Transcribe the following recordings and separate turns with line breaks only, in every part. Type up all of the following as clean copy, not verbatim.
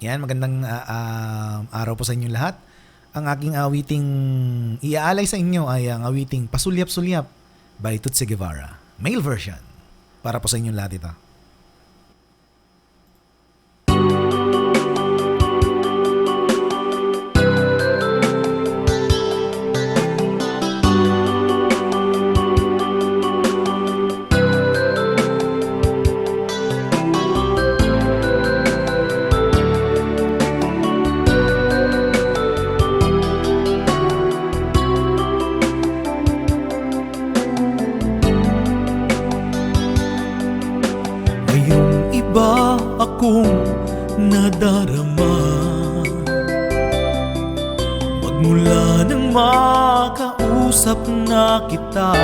Yan, magandang araw po sa inyong lahat. Ang aking awiting iaalay sa inyo ay ang awiting Pasulyap-Sulyap by Tutsi Guevara. Male version. Para po sa inyong lahat ito.
Ngayong iba akong nadarama, magmula nang makausap na kita.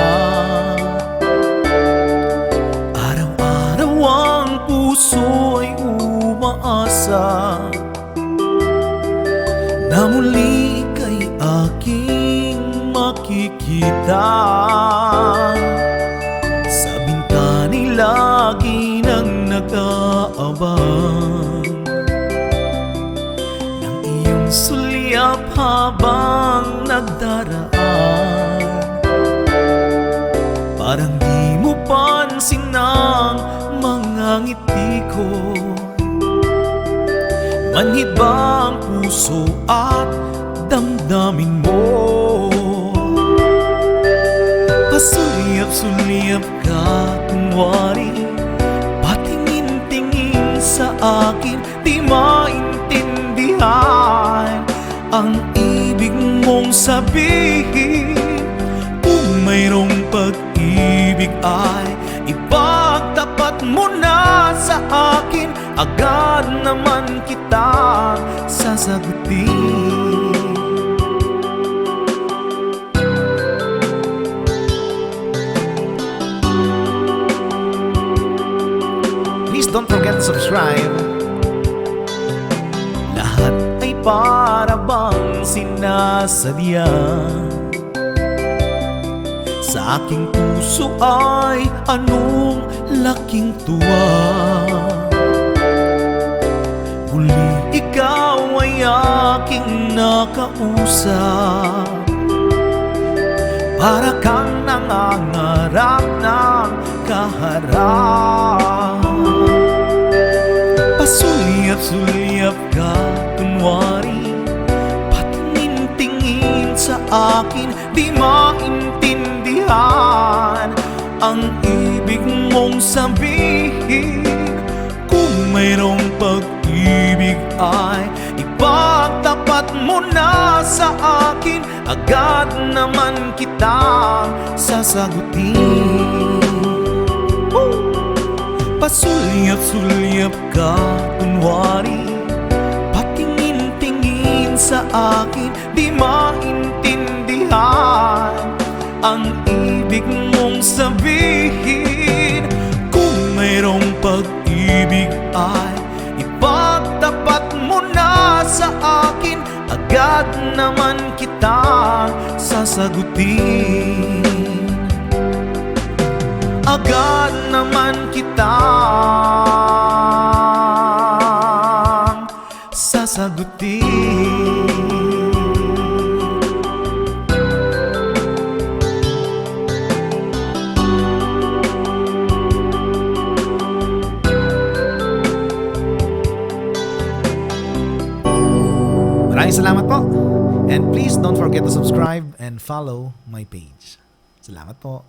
Araw-araw ang puso ay umaasa na muli kay aking makikita. Sa bintani lagi nang nag-aabang ng iyong sulyap habang nagdaraan. Parang di mo pansin ang mga ngiti ko. Manhid ba ang puso at damdamin mo? Pasulyap-sulyap ka, kunwari patingin-tingin sa akin. Di maintindihan ang ibig mong sabihin. Kung mayroong pag-ibig ay ipagtapat mo na sa akin. Agad naman kita sasagutin.
Please don't forget to subscribe.
Lahat ay para bang sinasadya. Sa aking puso ay anong laking tuwa. Huli ikaw ay aking nakausap. Para kang nangangarap ng kaharap. Pasulyap-sulyap ka, kunwari patingin-tingin sa akin. Di maintindihan ang ibig mong sabihin. Kung mayroong pag-ibig ay ipagtapat mo na sa akin. Agad naman kita sasagutin. Pasulyap-sulyap ka, kunwari patingin-tingin sa akin. Di maintindihan ang ibig mong sabihin. Kung mayroong pag-ibig ay ipagtapat mo na sa akin. Agad naman kita sasagutin. Agad naman kita sasagutin.
Maraming salamat po. And please don't forget to subscribe and follow my page. Salamat po.